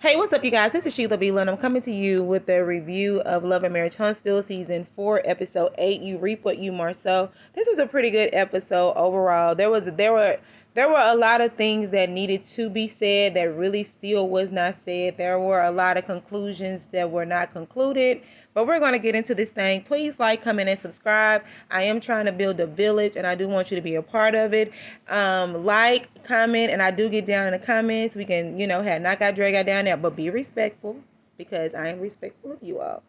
Hey, what's up, you guys? This is Sheila B. Lynn. I'm coming to you with a review of Love and Marriage Huntsville Season 4, Episode 8, You Reap What You Marcel. This was a pretty good episode overall. There were a lot of things that needed to be said that really still was not said. There were a lot of conclusions that were not concluded. But we're going to get into this thing. Please like, comment, and subscribe. I am trying to build a village, and I do want you to be a part of it. Like, comment, and I do get down in the comments. We can, have knock out, drag out down there, but be respectful because I am respectful of you all.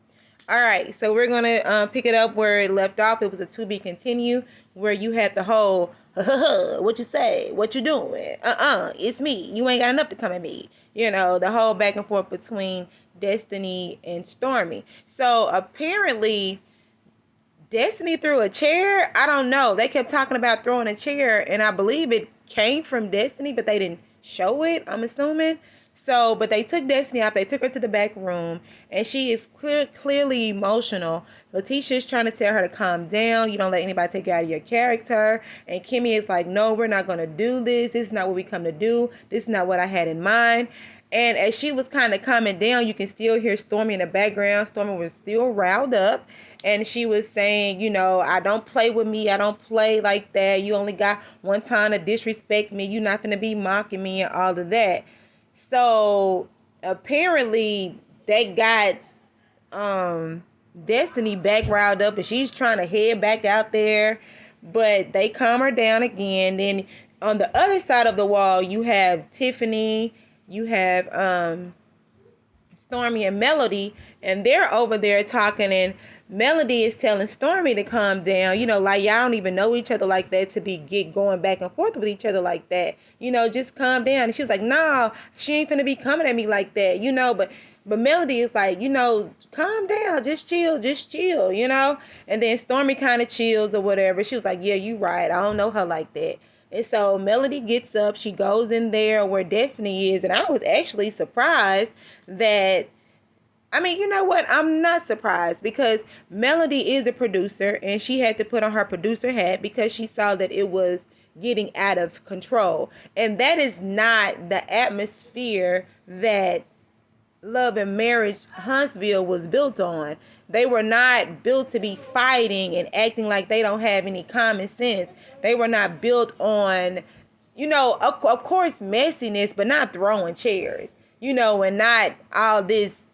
All right, so we're going to pick it up where it left off. It was a to be continue where you had the whole, what you say, what you doing? It's me. You ain't got enough to come at me. The whole back and forth between Destiny and Stormy. So apparently Destiny threw a chair. I don't know. They kept talking about throwing a chair, and I believe it came from Destiny, but they didn't show it, I'm assuming. So, but they took Destiny out. They took her to the back room, and she is clearly emotional. LaTisha is trying to tell her to calm down. You don't let anybody take you out of your character. And Kimmi is like, no, we're not going to do this. This is not what we come to do. This is not what I had in mind. And as she was kind of calming down, you can still hear Stormy in the background. Stormy was still riled up. And she was saying, I don't play with me. I don't play like that. You only got one time to disrespect me. You're not going to be mocking me and all of that. So apparently they got Destiny back riled up, and she's trying to head back out there. But they calm her down again. Then on the other side of the wall, you have Tiffany. You have Stormy and Melody, and they're over there talking, and Melody is telling Stormy to calm down. Like y'all don't even know each other like that to be going back and forth with each other like that. Just calm down. And she was like, nah, she ain't finna be coming at me like that. But Melody is like, calm down, just chill, And then Stormy kind of chills or whatever. She was like, yeah, you right. I don't know her like that. And so Melody gets up, she goes in there where Destiny is, and I was actually surprised that, you know what? I'm not surprised because Melody is a producer, and she had to put on her producer hat because she saw that it was getting out of control. And that is not the atmosphere that Love and Marriage Huntsville was built on. They were not built to be fighting and acting like they don't have any common sense. They were not built on, of course, messiness, but not throwing chairs, and not all this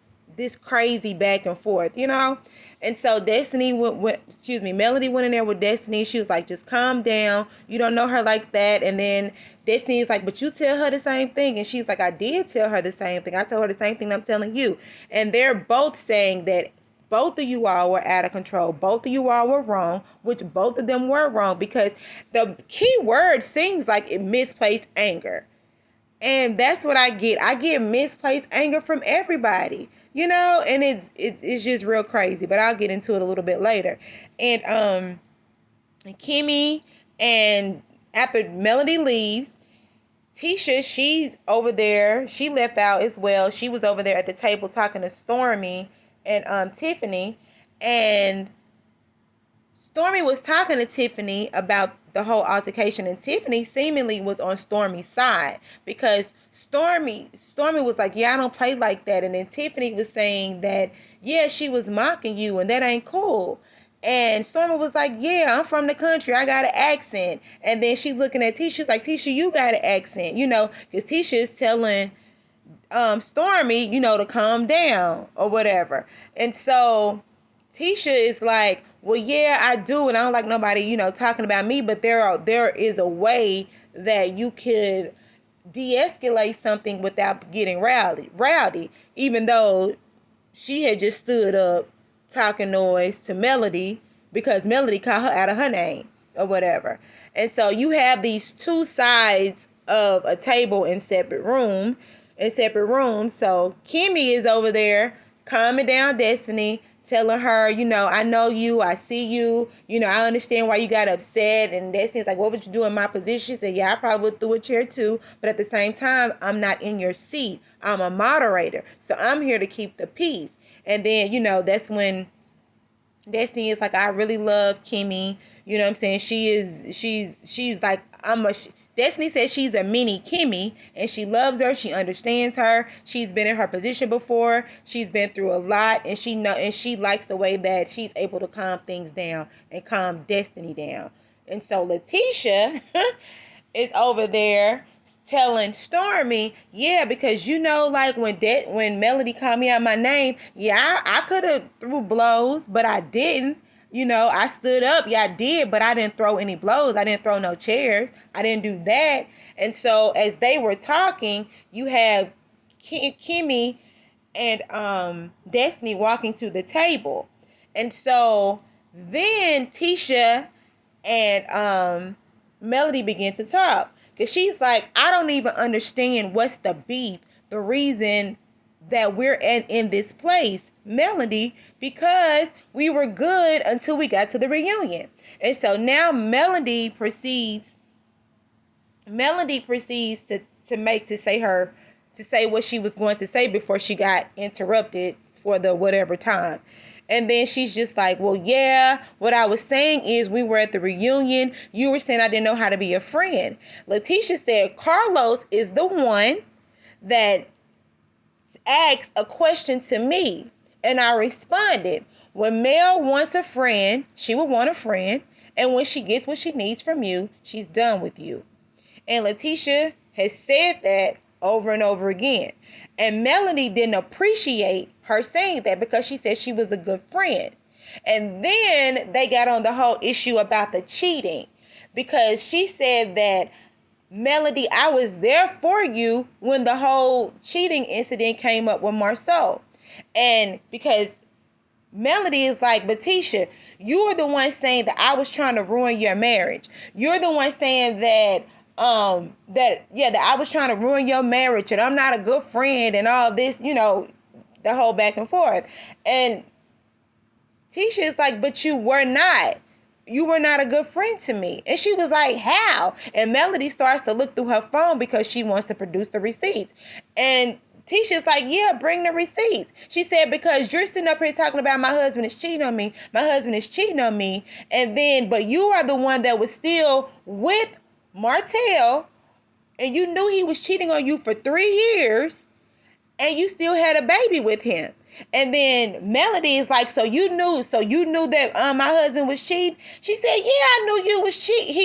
crazy back and forth, And so Melody went in there with Destiny. She was like, just calm down. You don't know her like that. And then Destiny's like, but you tell her the same thing. And she's like, I did tell her the same thing. I told her the same thing I'm telling you. And they're both saying that both of you all were out of control. Both of you all were wrong, which both of them were wrong, because the key word seems like misplaced anger. And that's what I get. I get misplaced anger from everybody, and it's just real crazy. But I'll get into it a little bit later. And Kimmi, and after Melody leaves, Tisha, she's over there. She left out as well. She was over there at the table talking to Stormy and Tiffany. And Stormy was talking to Tiffany about the whole altercation, and Tiffany seemingly was on Stormy's side because Stormy was like, yeah, I don't play like that. And then Tiffany was saying that, yeah, she was mocking you and that ain't cool. And Stormy was like, yeah, I'm from the country. I got an accent. And then she's looking at Tisha. She's like, Tisha, you got an accent, because Tisha is telling Stormy, to calm down or whatever. And so Tisha is like, well, yeah, I do, and I don't like nobody, talking about me, but there is a way that you could de-escalate something without getting rowdy, even though she had just stood up talking noise to Melody because Melody called her out of her name or whatever. And so you have these two sides of a table in separate rooms. So Kimmi is over there calming down Destiny, telling her, I know you, I see you, I understand why you got upset. And Destiny's like, what would you do in my position? She said, yeah, I probably would throw a chair too. But at the same time, I'm not in your seat. I'm a moderator. So I'm here to keep the peace. And then, that's when Destiny is like, I really love Kimmi. You know what I'm saying? She's like, Destiny says she's a mini Kimmi and she loves her. She understands her. She's been in her position before. She's been through a lot, and she likes the way that she's able to calm things down and calm Destiny down. And so LaTisha is over there telling Stormy, yeah, because like when Melody called me out my name, yeah, I could have threw blows, but I didn't. I stood up. Yeah, I did, but I didn't throw any blows. I didn't throw no chairs. I didn't do that. And so as they were talking, you have Kimmi and Destiny walking to the table. And so then Tisha and Melody began to talk. Because she's like, I don't even understand what's the beef, the reason that we're in this place, Melody, because we were good until we got to the reunion. And so now Melody proceeds to say what she was going to say before she got interrupted for the whatever time. And then she's just like, well, yeah, what I was saying is we were at the reunion. You were saying I didn't know how to be a friend. LaTisha said Carlos is the one that asked a question to me. And I responded, when Mel wants a friend, she will want a friend. And when she gets what she needs from you, she's done with you. And LaTisha has said that over and over again. And Melody didn't appreciate her saying that because she said she was a good friend. And then they got on the whole issue about the cheating because she said that, Melody, I was there for you when the whole cheating incident came up with Marcel. And because Melody is like, but Tisha, you are the one saying that I was trying to ruin your marriage. You're the one saying that that I was trying to ruin your marriage and I'm not a good friend and all this, the whole back and forth. And Tisha is like, but you were not. You were not a good friend to me. And she was like, how? And Melody starts to look through her phone because she wants to produce the receipts. And Tisha's like, yeah, bring the receipts. She said, because you're sitting up here talking about my husband is cheating on me. My husband is cheating on me. And then, but you are the one that was still with Martell. And you knew he was cheating on you for 3 years. And you still had a baby with him. And then Melody is like, so you knew that my husband was cheating? She said, yeah, I knew he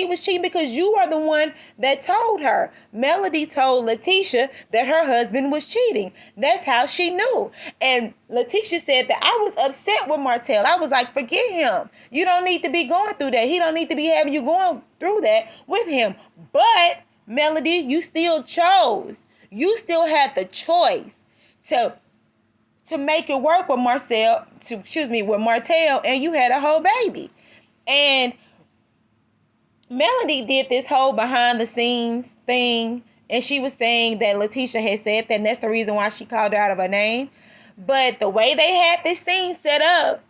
was cheating because you are the one that told her. Melody told LaTisha that her husband was cheating. That's how she knew. And LaTisha said that I was upset with Martell. I was like, forget him. You don't need to be going through that. He don't need to be having you going through that with him. But Melody, you still chose. You still had the choice to make it work with with Martell, and you had a whole baby. And Melody did this whole behind the scenes thing, and she was saying that LaTisha had said that, and that's the reason why she called her out of her name. But the way they had this scene set up,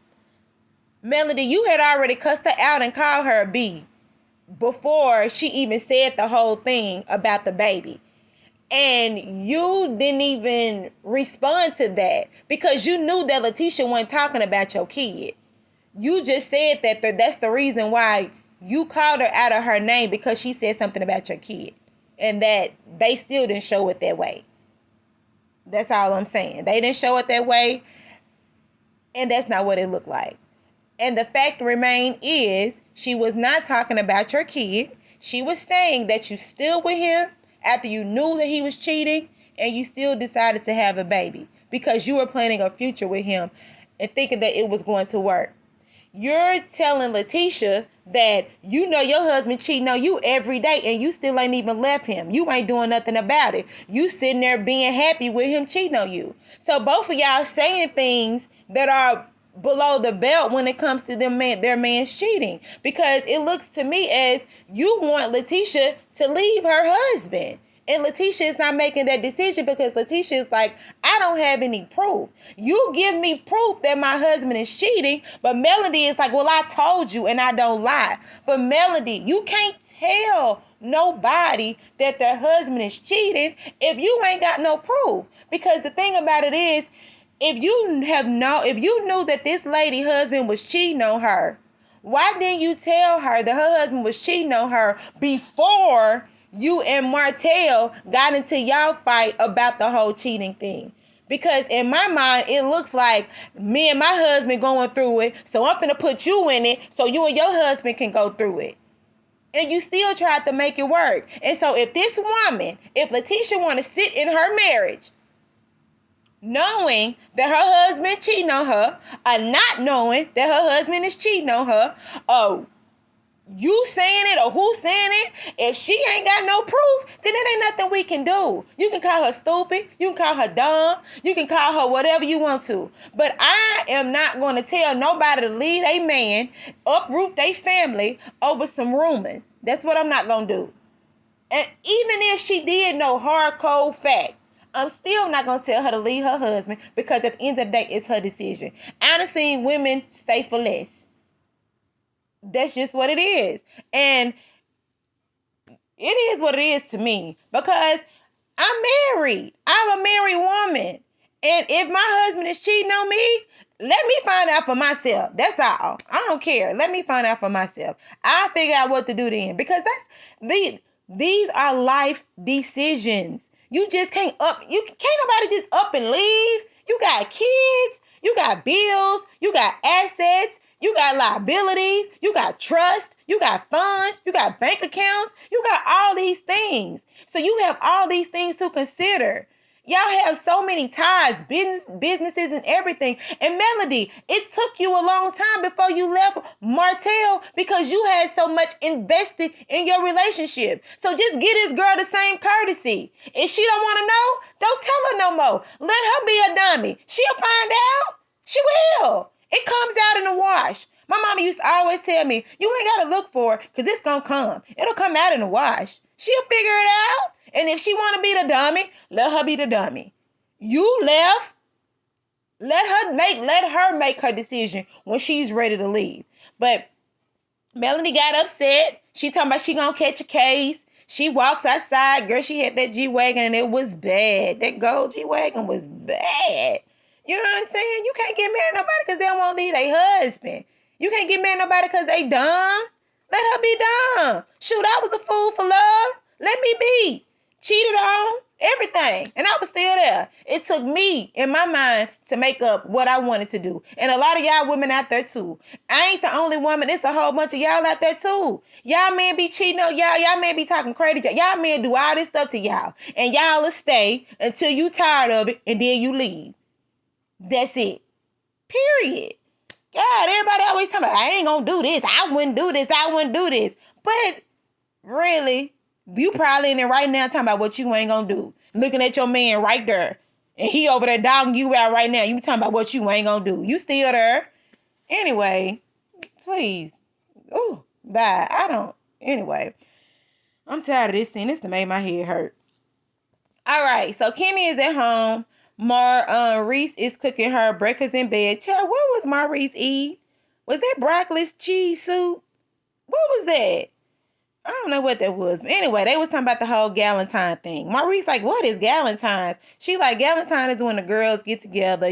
Melody, you had already cussed her out and called her a B before she even said the whole thing about the baby. And you didn't even respond to that because you knew that LaTisha wasn't talking about your kid. You just said that that's the reason why you called her out of her name, because she said something about your kid. And that they still didn't show it that way. That's all I'm saying. They didn't show it that way. And that's not what it looked like. And the fact remain is she was not talking about your kid. She was saying that you still with him after you knew that he was cheating, and you still decided to have a baby because you were planning a future with him and thinking that it was going to work. You're telling LaTisha that you know your husband cheating on you every day and you still ain't even left him. You ain't doing nothing about it. You sitting there being happy with him cheating on you. So both of y'all saying things that are below the belt when it comes to their man's cheating, because it looks to me as you want LaTisha to leave her husband, and LaTisha is not making that decision because LaTisha is like, I don't have any proof. You give me proof that my husband is cheating, but Melody is like, well, I told you and I don't lie. But Melody, you can't tell nobody that their husband is cheating if you ain't got no proof, because the thing about it is, if you knew that this lady husband was cheating on her, why didn't you tell her that her husband was cheating on her before you and Martell got into y'all fight about the whole cheating thing. Because in my mind, it looks like me and my husband going through it, so I'm finna put you in it so you and your husband can go through it. And you still tried to make it work. And so if this woman, if LaTisha want to sit in her marriage knowing that her husband cheating on her, or not knowing that her husband is cheating on her, you saying it or who's saying it, if she ain't got no proof, then it ain't nothing we can do. You can call her stupid, you can call her dumb, you can call her whatever you want to. But I am not going to tell nobody to leave a man, uproot their family over some rumors. That's what I'm not going to do. And even if she did know hard cold fact, I'm still not going to tell her to leave her husband, because at the end of the day, it's her decision. I done seen women stay for less. That's just what it is. And it is what it is to me, because I'm married. I'm a married woman. And if my husband is cheating on me, let me find out for myself. That's all. I don't care. Let me find out for myself. I'll figure out what to do then, because these are life decisions. You can't nobody just up and leave. You got kids, you got bills, you got assets, you got liabilities, you got trust, you got funds, you got bank accounts, you got all these things. So you have all these things to consider. Y'all have so many ties, businesses and everything. And Melody, it took you a long time before you left Martell, because you had so much invested in your relationship. So just give this girl the same courtesy. If she don't want to know, don't tell her no more. Let her be a dummy. She'll find out. She will. It comes out in the wash. My mama used to always tell me, you ain't got to look for it, because it's going to come. It'll come out in the wash. She'll figure it out. And if she want to be the dummy, let her be the dummy. You left. Let her make her decision when she's ready to leave. But Melanie got upset. She talking about she gonna catch a case. She walks outside. Girl, she had that G-Wagon and it was bad. That gold G-Wagon was bad. You know what I'm saying? You can't get mad at nobody because they don't want to leave their husband. You can't get mad at nobody because they dumb. Let her be dumb. Shoot, I was a fool for love. Let me be. Cheated on, everything. And I was still there. It took me, in my mind, to make up what I wanted to do. And a lot of y'all women out there too. I ain't the only woman. It's a whole bunch of y'all out there too. Y'all men be cheating on y'all. Y'all men be talking crazy. Y'all men do all this stuff to y'all. And y'all will stay until you tired of it and then you leave. That's it. Period. God, everybody always talking about, I ain't gonna do this. I wouldn't do this. I wouldn't do this. But really, you probably in there right now talking about what you ain't gonna do. Looking at your man right there. And he over there dogging you out right now. You talking about what you ain't gonna do. You still there. Anyway, please. Oh, bye. Anyway. I'm tired of this scene. This done made my head hurt. All right. So Kimmi is at home. Reese is cooking her breakfast in bed. Child, what was Maurice eating? Was that broccoli cheese soup? What was that? I don't know what that was. But anyway, they was talking about the whole Galentine thing. Maurice like, what is Galentine's? She like, Galentine is when the girls get together,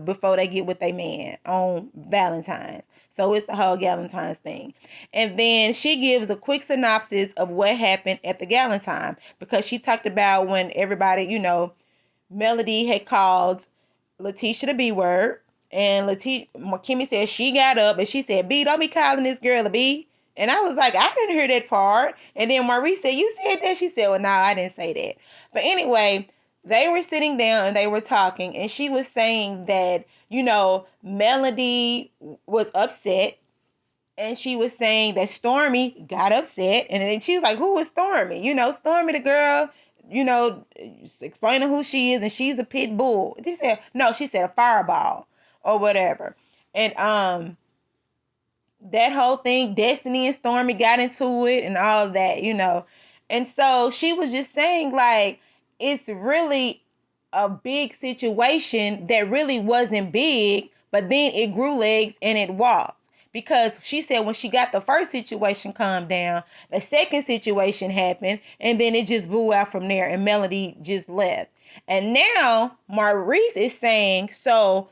before they get with their man on Valentine's. So it's the whole Galentine's thing. And then she gives a quick synopsis of what happened at the Galentine, because she talked about when everybody, Melody had called LaTisha the B word. And Kimmi said she got up and she said, B, don't be calling this girl a B. And I was like, I didn't hear that part. And then Maurice said, you said that? She said, well, no, I didn't say that. But anyway, they were sitting down and they were talking. And she was saying that, Melody was upset. And she was saying that Stormy got upset. And then she was like, who is Stormy? Stormy the girl, explaining who she is. And she's a pit bull. She said a fireball or whatever. And, that whole thing, Destiny and Stormy got into it and all of that, And so she was just saying, like, it's really a big situation that really wasn't big, but then it grew legs and it walked. Because she said when she got the first situation calmed down, the second situation happened, and then it just blew out from there, and Melody just left. And now Maurice is saying, so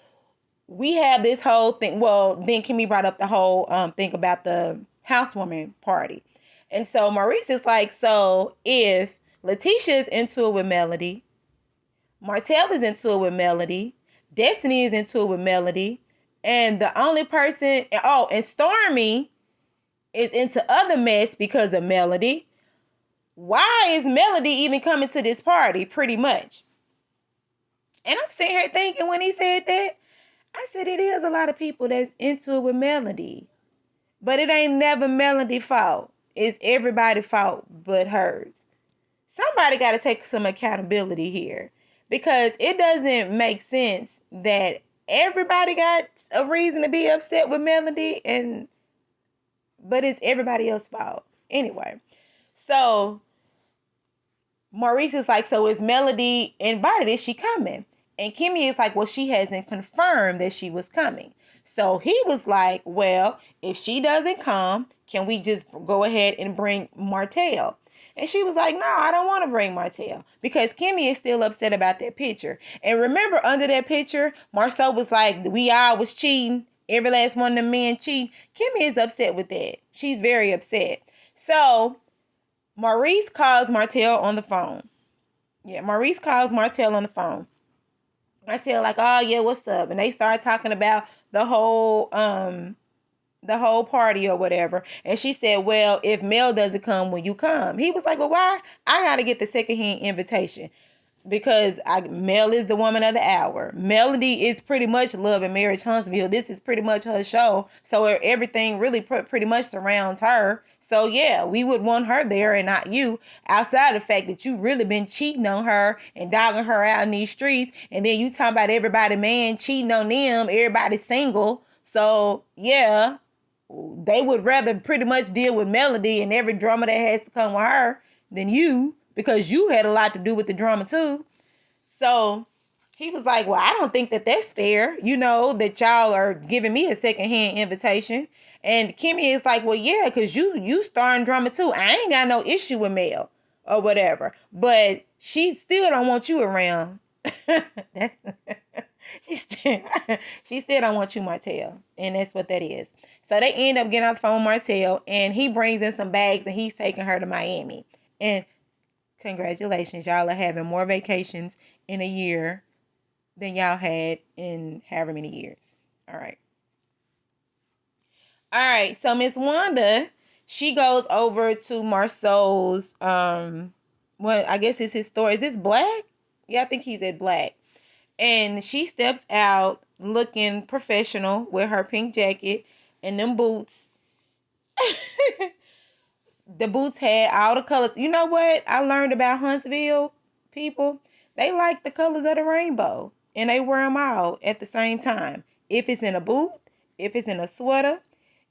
we have this whole thing. Well, then Kimmi brought up the whole thing about the housewarming party. And so Maurice is like, so if LaTisha is into it with Melody, Martell is into it with Melody, Destiny is into it with Melody, and the only person, and Stormy is into other mess because of Melody. Why is Melody even coming to this party, pretty much? And I'm sitting here thinking when he said that, I said it is a lot of people that's into it with Melody. But it ain't never Melody's fault. It's everybody's fault but hers. Somebody got to take some accountability here. Because it doesn't make sense that everybody got a reason to be upset with Melody, but it's everybody else's fault. Anyway, so Maurice is like, so is Melody invited? Is she coming? And Kimmi is like, well, she hasn't confirmed that she was coming. So he was like, well, if she doesn't come, can we just go ahead and bring Martell? And she was like, no, I don't want to bring Martell because Kimmi is still upset about that picture. And remember, under that picture, Marceau was like, we all was cheating. Every last one of the men cheating. Kimmi is upset with that. She's very upset. So Maurice calls Martell on the phone. Yeah, Maurice calls Martell on the phone. Martell like, oh yeah, what's up? And they start talking about the whole party or whatever. And she said, well, if Mel doesn't come, will you come? He was like, well, why? I got to get the secondhand invitation because Mel is the woman of the hour. Melody is pretty much Love and Marriage Huntsville. This is pretty much her show. So everything really pretty much surrounds her. So yeah, we would want her there and not you, outside of the fact that you really been cheating on her and dogging her out in these streets. And then you talking about everybody, man, cheating on them. Everybody's single. So yeah, they would rather pretty much deal with Melody and every drama that has to come with her than you, because you had a lot to do with the drama too. So he was like, well, I don't think that that's fair, that y'all are giving me a secondhand invitation. And Kimmi is like, well, yeah, because you starring drama too. I ain't got no issue with Mel or whatever, she still don't want you around. She still don't want you, Martell. And that's what that is. So they end up getting on the phone with Martell, and he brings in some bags, and he's taking her to Miami. And congratulations, y'all are having more vacations in a year than y'all had in however many years. All right. So Miss Wanda, she goes over to Marceau's, I guess it's his store. Is this Black? Yeah, I think he's at Black. And she steps out looking professional with her pink jacket and them boots. The boots had all the colors. You know what I learned about Huntsville people? They like the colors of the rainbow. And they wear them all at the same time. If it's in a boot, if it's in a sweater,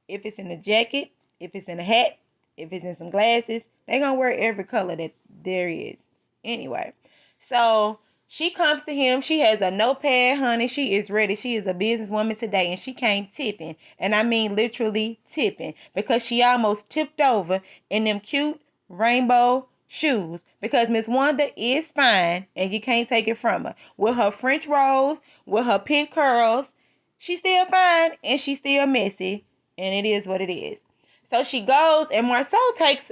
if it's in a jacket, if it's in a hat, if it's in some glasses, they're going to wear every color that there is. Anyway, so she comes to him. She has a notepad, honey. She is ready. She is a businesswoman today, and she came tipping. And I mean literally tipping, because she almost tipped over in them cute rainbow shoes, because Miss Wanda is fine, and you can't take it from her. With her French rolls, with her pink curls, she's still fine, and she's still messy, and it is what it is. So she goes, and Marceau takes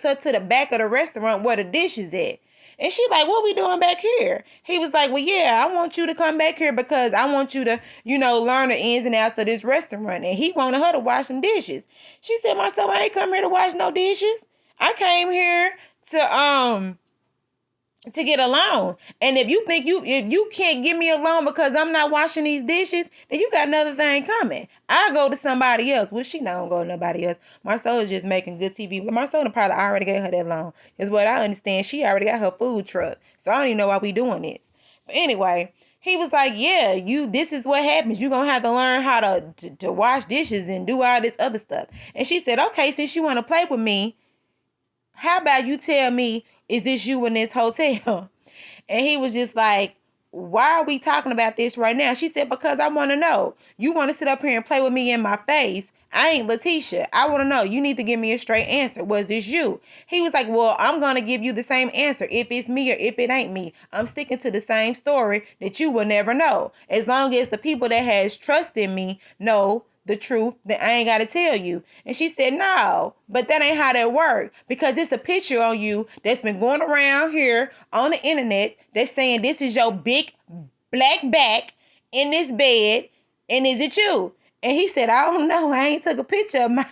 her to the back of the restaurant where the dish is at. And she like, what we doing back here? He was like, well, yeah, I want you to come back here because I want you to, learn the ins and outs of this restaurant. And he wanted her to wash some dishes. She said, Marceau, I ain't come here to wash no dishes. I came here to get a loan. And if you can't give me a loan because I'm not washing these dishes, then you got another thing coming. I'll go to somebody else. Well, she not gonna go to nobody else. Marceau is just making good TV. Marceau probably already gave her that loan. Is what I understand. She already got her food truck. So I don't even know why we doing this. But anyway, he was like, yeah, this is what happens. You're going to have to learn how to wash dishes and do all this other stuff. And she said, okay, since you want to play with me, how about you tell me, is this you in this hotel? And he was just like, why are we talking about this right now? She said, because I want to know. You want to sit up here and play with me in my face. I ain't LaTisha. I want to know. You need to give me a straight answer. Was this you? He was like, well, I'm going to give you the same answer if it's me or if it ain't me. I'm sticking to the same story that you will never know. As long as the people that has trust in me know the truth, then I ain't got to tell you. And she said, no, but that ain't how that works, because it's a picture on you that's been going around here on the internet that's saying this is your big black back in this bed, and is it you? And he said, I don't know. I ain't took a picture of my...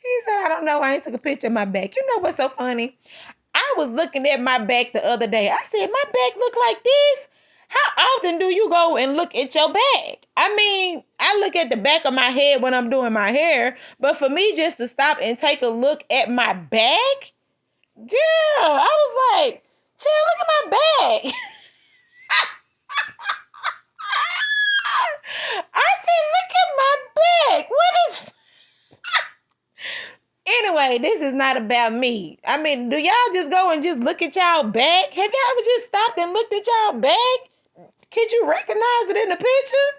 He said, I don't know. I ain't took a picture of my back. You know what's so funny? I was looking at my back the other day. I said, my back look like this? How often do you go and look at your back? I mean, I look at the back of my head when I'm doing my hair, but for me just to stop and take a look at my back, girl, I was like, chill, look at my back. I said, look at my back. What is... Anyway, this is not about me. I mean, do y'all just go and just look at y'all back? Have y'all ever just stopped and looked at y'all back? Could you recognize it in the picture?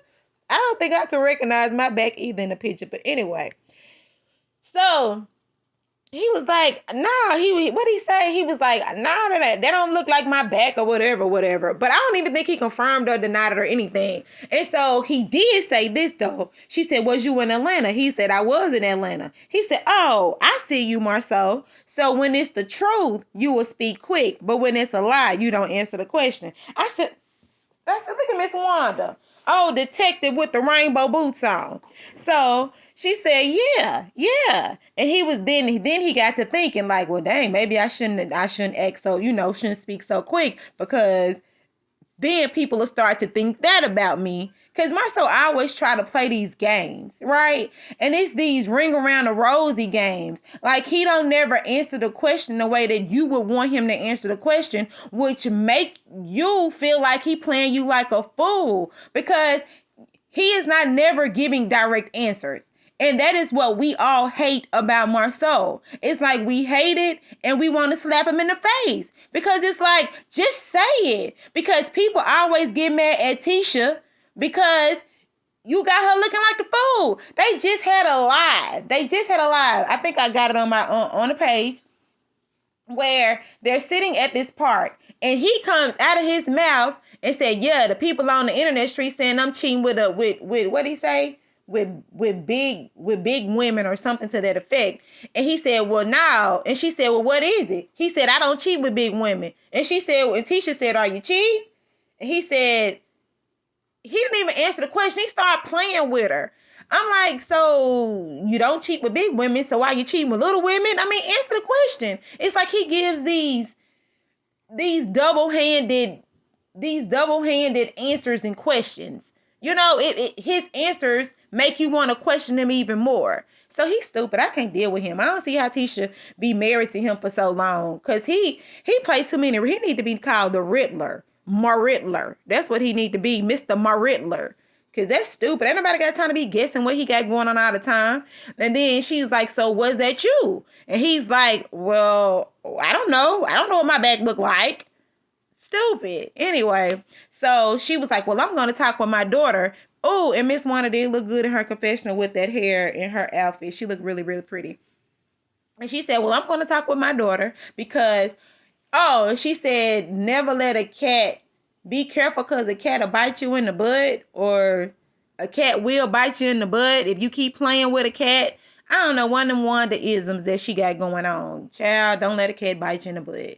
I don't think I could recognize my back either in the picture. But anyway, so he was like, nah, what he say? He was like, nah, that don't look like my back or whatever. But I don't even think he confirmed or denied it or anything. And so he did say this though. She said, was you in Atlanta? He said, I was in Atlanta. He said, oh, I see you, Marceau. So when it's the truth, you will speak quick. But when it's a lie, you don't answer the question. I said, look at Miss Wanda. Oh, detective with the rainbow boots on. So she said, yeah. And then he got to thinking like, well, dang, maybe I shouldn't act so, shouldn't speak so quick, because then people will start to think that about me. Because Marceau always try to play these games, right? And it's these ring around the rosy games. Like, he don't never answer the question the way that you would want him to answer the question, which make you feel like he playing you like a fool, because he is not never giving direct answers. And that is what we all hate about Marceau. It's like we hate it and we want to slap him in the face, because it's like, just say it. Because people always get mad at Tisha because you got her looking like the fool. They just had a live. I think I got it on my on the page, where they're sitting at this park and he comes out of his mouth and said, yeah, the people on the internet street saying I'm cheating with what he say? With big women or something to that effect. And he said, well, now. And she said, well, what is it? He said, I don't cheat with big women. And she said, and Tisha said, are you cheating? And he said, he didn't even answer the question. He started playing with her. I'm like, so you don't cheat with big women, so why you cheating with little women? I mean, answer the question. It's like he gives these double-handed answers and questions. His answers make you want to question him even more. So he's stupid. I can't deal with him. I don't see how Tisha be married to him for so long, because he plays too many. He need to be called the Riddler. Marital. That's what he need to be, Mr. Marital. Because that's stupid. Ain't nobody got time to be guessing what he got going on all the time. And then she's like, so was that you? And he's like, well, I don't know. I don't know what my back look like. Stupid. Anyway, so she was like, well, I'm going to talk with my daughter. Oh, and Miss Wanda did look good in her confessional with that hair in her outfit. She looked really, really pretty. And she said, well, I'm going to talk with my daughter because... Oh, she said, never let a cat, be careful because a cat will bite you in the butt, or a cat will bite you in the butt if you keep playing with a cat. I don't know, one of them Wanda-isms that she got going on. Child, don't let a cat bite you in the butt.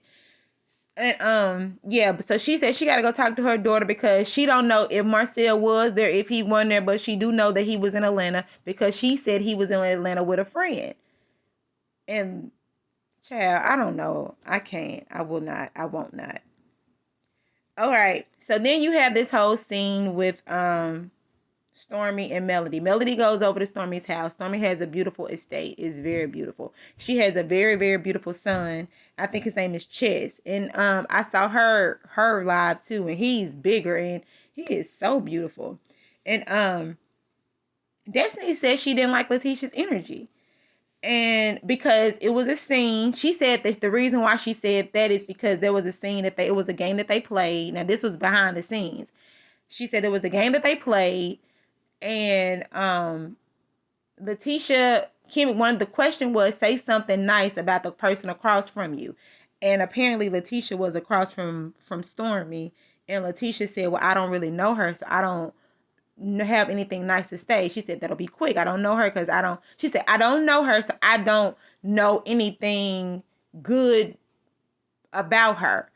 And yeah, so she said she got to go talk to her daughter because she don't know if Marcel was there, if he wasn't there, but she do know that he was in Atlanta because she said he was in Atlanta with a friend. And child, I don't know. I can't. I will not. I won't not. All right. So then you have this whole scene with Stormy and Melody. Melody goes over to Stormy's house. Stormy has a beautiful estate. It's very beautiful. She has a very, very beautiful son. I think his name is Chess. And I saw her live too, and he's bigger and he is so beautiful. And Destiny said she didn't like LaTisha's energy. And because it was a scene, she said that the reason why she said that is because there was a scene it was a game that they played. Now, this was behind the scenes. She said it was a game that they played, and LaTisha, Kimmi, one of the question was, say something nice about the person across from you. And apparently LaTisha was across from Stormy, and LaTisha said, well, I don't really know her, so I don't have anything nice to say. She said, that'll be quick. I don't know her because she said, I don't know her, so I don't know anything good about her.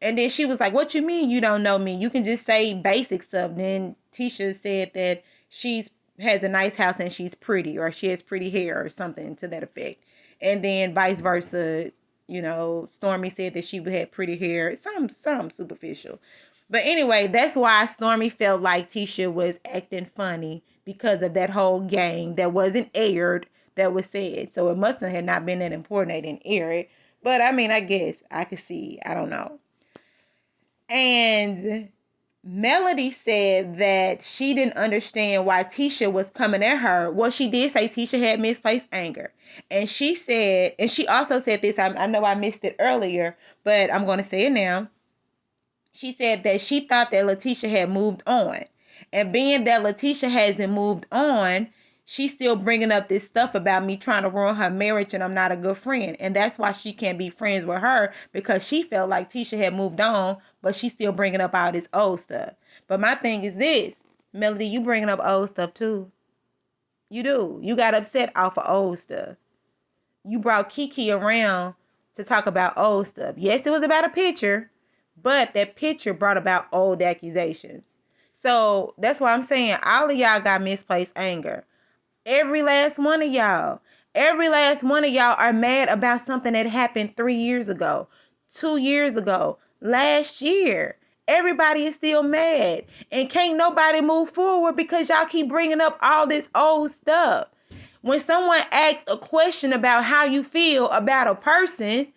And then she was like, what you mean you don't know me? You can just say basic stuff. Then Tisha said that she's has a nice house and she's pretty, or she has pretty hair or something to that effect. And then vice versa, Stormy said that she had pretty hair, some superficial. But anyway, that's why Stormy felt like Tisha was acting funny, because of that whole gang that wasn't aired that was said. So it must have not been that important they didn't air it. But I mean, I guess I could see. I don't know. And Melody said that she didn't understand why Tisha was coming at her. Well, she did say Tisha had misplaced anger. And she said, and she also said this, I know I missed it earlier, but I'm going to say it now. She said that she thought that LaTisha had moved on. And being that LaTisha hasn't moved on, she's still bringing up this stuff about me trying to ruin her marriage and I'm not a good friend. And that's why she can't be friends with her, because she felt like Tisha had moved on, but she's still bringing up all this old stuff. But my thing is this, Melody, you bringing up old stuff too. You do. You got upset off of old stuff. You brought Kiki around to talk about old stuff. Yes, it was about a picture, but that picture brought about old accusations. So that's why I'm saying all of y'all got misplaced anger. Every last one of y'all. Every last one of y'all are mad about something that happened 3 years ago, 2 years ago, last year. Everybody is still mad. And can't nobody move forward because y'all keep bringing up all this old stuff. When someone asks a question about how you feel about a person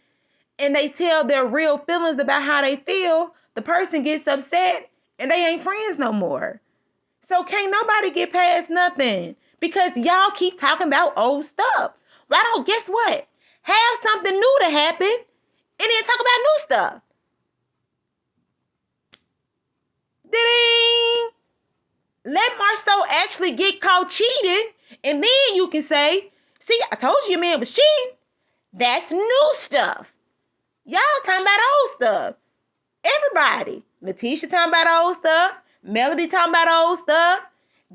and they tell their real feelings about how they feel, the person gets upset and they ain't friends no more. So can't nobody get past nothing because y'all keep talking about old stuff. Why don't, guess what? Have something new to happen and then talk about new stuff. Ding! Let Marceau actually get caught cheating, and then you can say, see, I told you your man was cheating. That's new stuff. Y'all talking about old stuff. Everybody. LaTisha talking about old stuff. Melody talking about old stuff.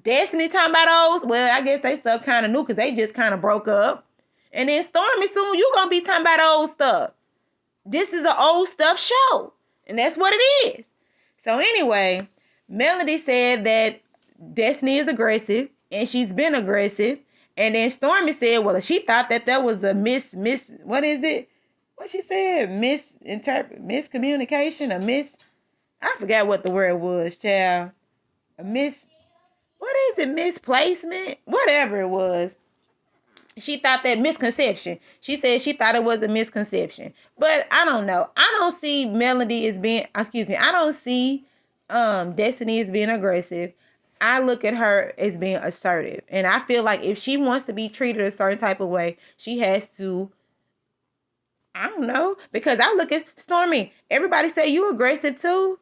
Destiny talking about old. Well, I guess they stuff kind of new because they just kind of broke up. And then Stormy, soon you going to be talking about old stuff. This is an old stuff show. And that's what it is. So anyway, Melody said that Destiny is aggressive. And she's been aggressive. And then Stormy said, well, she thought that was a what is it? What she said? Miscommunication, I forgot what the word was, child. What is it? Misplacement? Whatever it was. She thought that misconception. She said she thought it was a misconception. But I don't know. I don't see I don't see Destiny as being aggressive. I look at her as being assertive. And I feel like if she wants to be treated a certain type of way, she has to, I don't know. Because I look at Stormy. Everybody say you aggressive too.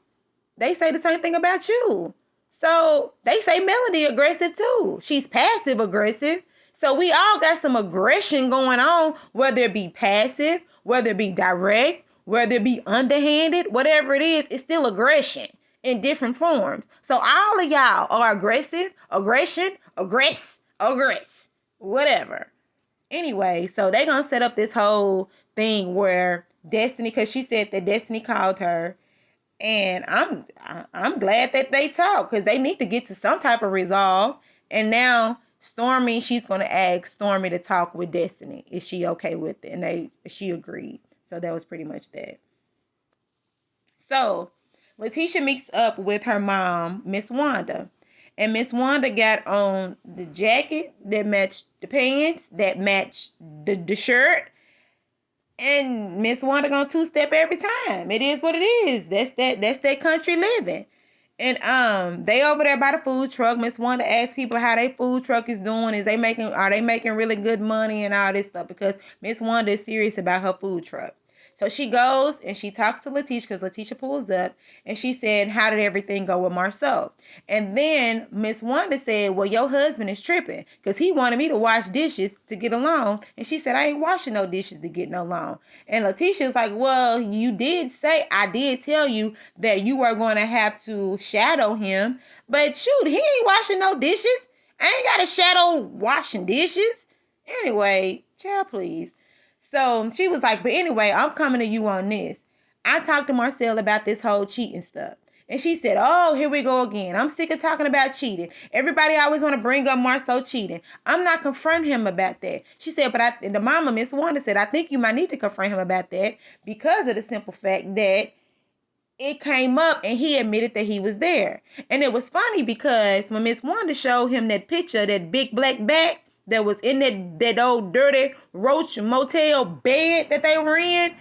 They say the same thing about you. So they say Melody aggressive too. She's passive aggressive. So we all got some aggression going on, whether it be passive, whether it be direct, whether it be underhanded, whatever it is, it's still aggression in different forms. So all of y'all are aggressive, whatever. Anyway, so they gonna set up this whole thing where Destiny, because she said that Destiny called her. And I'm glad that they talk because they need to get to some type of resolve. And now Stormy, she's going to ask Stormy to talk with Destiny. Is she okay with it? And she agreed. So that was pretty much that. So LaTisha meets up with her mom, Miss Wanda. And Miss Wanda got on the jacket that matched the pants, that matched the shirt. And Miss Wanda gonna two-step every time. It is what it is. That's that country living. And they over there by the food truck. Miss Wanda asks people how their food truck is doing. Are they making really good money and all this stuff? Because Miss Wanda is serious about her food truck. So she goes and she talks to LaTisha because LaTisha pulls up and she said, how did everything go with Marceau? And then Miss Wanda said, well, your husband is tripping because he wanted me to wash dishes to get along. And she said, I ain't washing no dishes to get no loan. And LaTisha's like, well, you did say, I did tell you that you were going to have to shadow him. But shoot, he ain't washing no dishes. I ain't got a shadow washing dishes. Anyway, child, please. So she was like, but anyway, I'm coming to you on this. I talked to Marcel about this whole cheating stuff. And she said, oh, here we go again. I'm sick of talking about cheating. Everybody always want to bring up Marceau cheating. I'm not confronting him about that. She said, but the mama, Miss Wanda, said, I think you might need to confront him about that because of the simple fact that it came up and he admitted that he was there. And it was funny because when Miss Wanda showed him that picture, that big black back that was in that old dirty roach motel bed that they were in,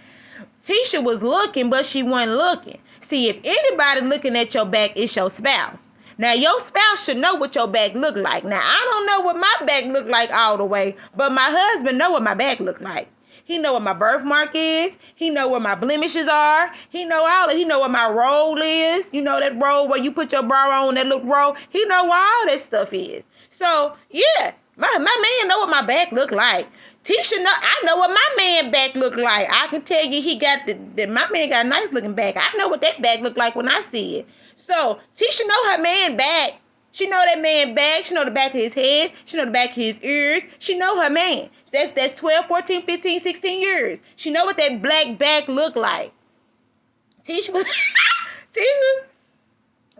Tisha was looking, but she wasn't looking. See, if anybody looking at your back, it's your spouse. Now, your spouse should know what your back look like. Now, I don't know what my back look like all the way, but my husband know what my back look like. He know what my birthmark is. He know where my blemishes are. He know all of. He know what my roll is. You know that roll where you put your bra on, that little roll. He know where all that stuff is. So, yeah, my man know what my back look like. Tisha know, I know what my man back look like. I can tell you he got my man got a nice looking back. I know what that back look like when I see it. So, Tisha know her man back. She know that man back. She know the back of his head. She know the back of his ears. She know her man. That's 12, 14, 15, 16 years. She know what that black back look like. Tisha was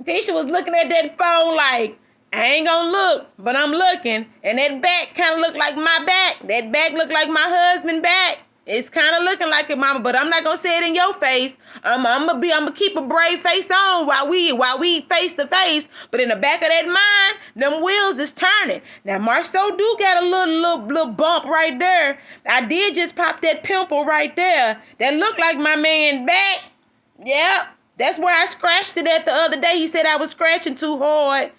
Tisha was looking at that phone like, I ain't gonna look, but I'm looking. And that back kind of looked like my back. That back looked like my husband's back. It's kind of looking like it, mama, but I'm not gonna say it in your face. I'm gonna keep a brave face on while we face to face. But in the back of that mind, them wheels is turning. Now Marceau do got a little bump right there. I did just pop that pimple right there. That looked like my man back. Yep, that's where I scratched it at the other day. He said I was scratching too hard.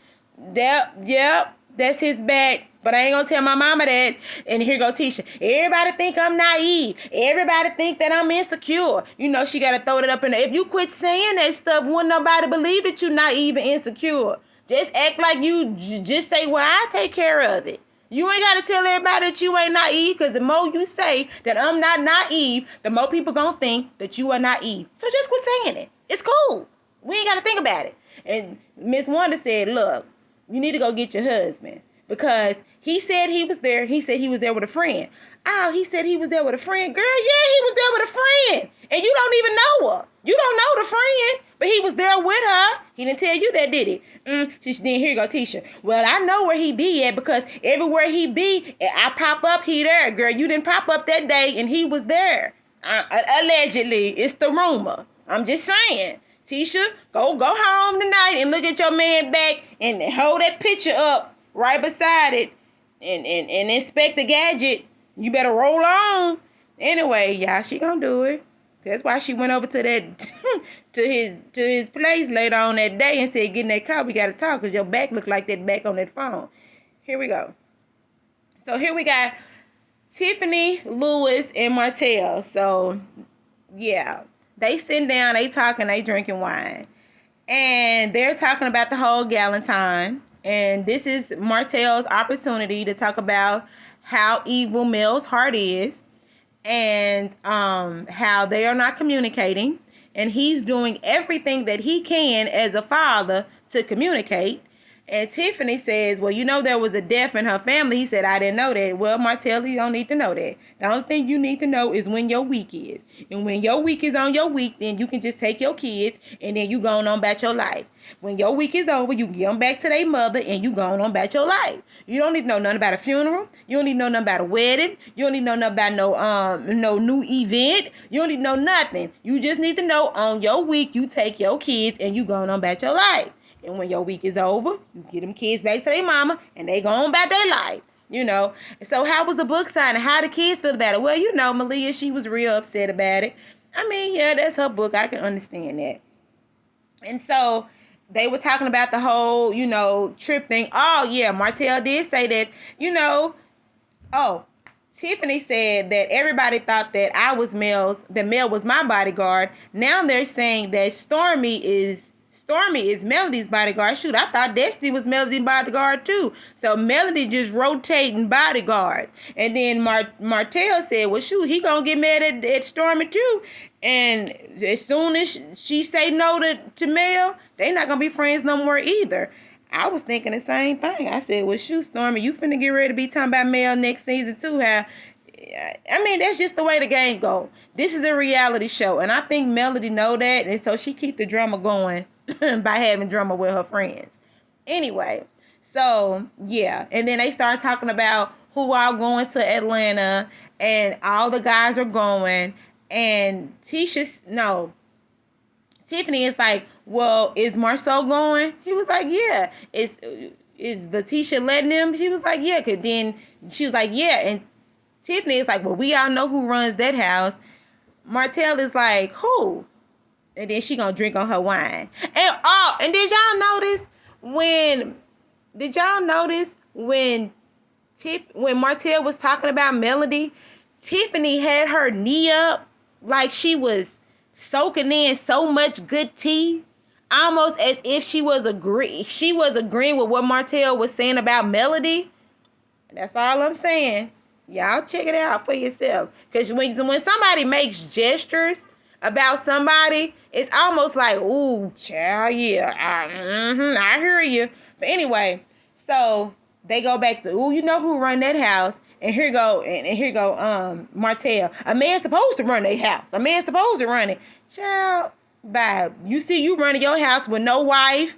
Yep, that's his back. But I ain't gonna tell my mama that. And here go Tisha. Everybody think I'm naive. Everybody think that I'm insecure. You know, she gotta throw it up in there. If you quit saying that stuff, wouldn't nobody believe that you're naive and insecure. Just act like you just say, well, I take care of it. You ain't gotta tell everybody that you ain't naive, because the more you say that I'm not naive, the more people gonna think that you are naive. So just quit saying it. It's cool. We ain't gotta think about it. And Miss Wanda said, look, you need to go get your husband. Because he said he was there. He said he was there with a friend. Oh, he said he was there with a friend. Girl, yeah, he was there with a friend. And you don't even know her. You don't know the friend. But he was there with her. He didn't tell you that, did he? Then here you go, Tisha. Well, I know where he be at, because everywhere he be, I pop up, he there. Girl, you didn't pop up that day and he was there. Allegedly, it's the rumor. I'm just saying. Tisha, go home tonight and look at your man back and hold that picture up right beside it and inspect the gadget. You better roll on. Anyway, y'all, she gonna do it. That's why she went over to that to his place later on that day and said, get in that car, we gotta talk, because your back look like that back on that phone. Here we go. So here we got Tiffany, Lewis, and Martell. So yeah, they sitting down, they talking, they drinking wine. And they're talking about the whole Galentine. And this is Martell's opportunity to talk about how evil Mel's heart is, and how they are not communicating. And he's doing everything that he can as a father to communicate. And Tiffany says, well, you know, there was a death in her family. He said, I didn't know that. Well, Martell, you don't need to know that. The only thing you need to know is when your week is. And when your week is on your week, then you can just take your kids and then you going on about your life. When your week is over, you get them back to their mother and you going on about your life. You don't need to know nothing about a funeral. You don't need to know nothing about a wedding. You don't need to know nothing about no new event. You don't need to know nothing. You just need to know on your week, you take your kids and you going on about your life. And when your week is over, you get them kids back to their mama and they go on about their life, you know. So how was the book signing? How the kids feel about it? Well, you know, Malia, she was real upset about it. I mean, yeah, that's her book. I can understand that. And so they were talking about the whole, you know, trip thing. Oh, yeah, Martell did say that, you know, Tiffany said that everybody thought that that Mel was my bodyguard. Now they're saying that Stormy is Melody's bodyguard. Shoot, I thought Destiny was Melody's bodyguard too. So Melody just rotating bodyguards. And then Martell said, well, shoot, he gonna get mad at Stormy too. And as soon as she say no to Mel, they not gonna be friends no more either. I was thinking the same thing. I said, well, shoot, Stormy, you finna get ready to be talking about Mel next season too. I mean, that's just the way the game go. This is a reality show, and I think Melody know that, and so she keep the drama going by having drama with her friends. Anyway, so yeah, and then they start talking about who all going to Atlanta, and all the guys are going, and Tiffany is like, well, is Marceau going? He was like, yeah. Is LaTisha letting him? He was like, yeah. Cause then she was like, yeah. And Tiffany is like, well, we all know who runs that house. Martell is like, who? And then she gonna drink on her wine. And did y'all notice when Martell was talking about Melody, Tiffany had her knee up like she was soaking in so much good tea, almost as if she was agreeing with what Martell was saying about Melody. That's all I'm saying. Y'all check it out for yourself. Because when somebody makes gestures about somebody, it's almost like, ooh, child, yeah, I hear you. But anyway, so they go back to, ooh, you know who run that house? And here go Martell. A man's supposed to run their house. A man's supposed to run it. Child, bye. You see, you running your house with no wife,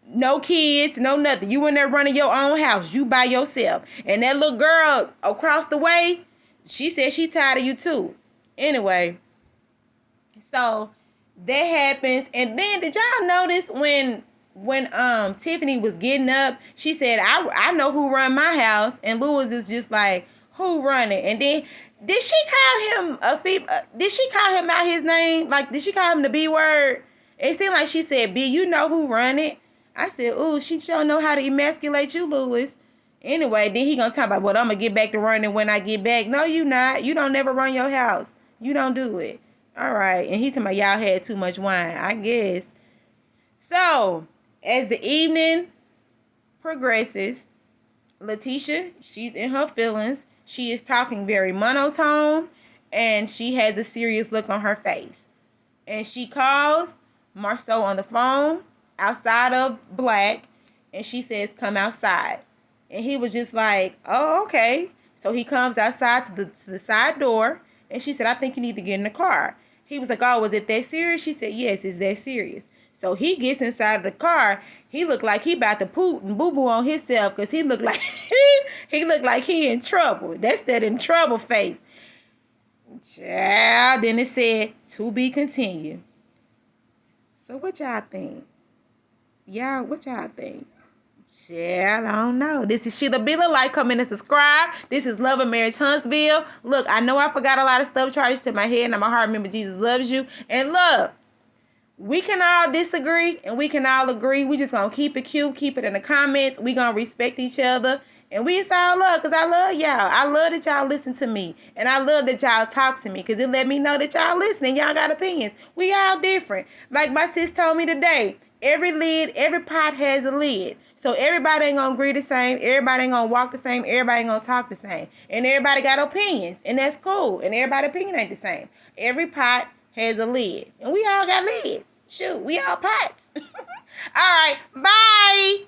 no kids, no nothing. You in there running your own house. You by yourself. And that little girl across the way, she said she tired of you too. Anyway, so that happens. And then did y'all notice when Tiffany was getting up, she said, I know who run my house. And Louis is just like, who run it? And then did she call him did she call him out his name? Like, did she call him the B word? It seemed like she said, B, you know who run it? I said, ooh, she sure know how to emasculate you, Louis. Anyway, then he gonna talk about, well, I'm gonna get back to running when I get back. No, you not. You don't never run your house. You don't do it. All right. And he talking about y'all had too much wine, I guess. So as the evening progresses, LaTisha, she's in her feelings. She is talking very monotone, and she has a serious look on her face. And she calls Marceau on the phone outside of Black, and she says, come outside. And he was just like, oh, okay. So he comes outside to the side door, and she said, I think you need to get in the car. He was like, oh, was it that serious? She said, yes, it's that serious. So he gets inside of the car. He looked like he about to poop and boo-boo on himself, because he looked like he in trouble. That's that in trouble face. Child, then it said, to be continued. So what y'all think? What y'all think? Child, I don't know. This is Sheila Billa. Like, comment, and subscribe. This is Love and Marriage Huntsville. Look, I know I forgot a lot of stuff charged to my head, and my heart, remember, Jesus loves you. And look, we can all disagree and we can all agree. We just gonna keep it cute, keep it in the comments. We gonna respect each other. And it's all love, because I love y'all. I love that y'all listen to me. And I love that y'all talk to me, because it let me know that y'all listening. Y'all got opinions. We all different. Like my sis told me today, every pot has a lid. So everybody ain't gonna agree the same. Everybody ain't gonna walk the same. Everybody ain't gonna talk the same. And everybody got opinions. And that's cool. And everybody's opinion ain't the same. Every pot has a lid. And we all got lids. Shoot, we all pots. All right, bye.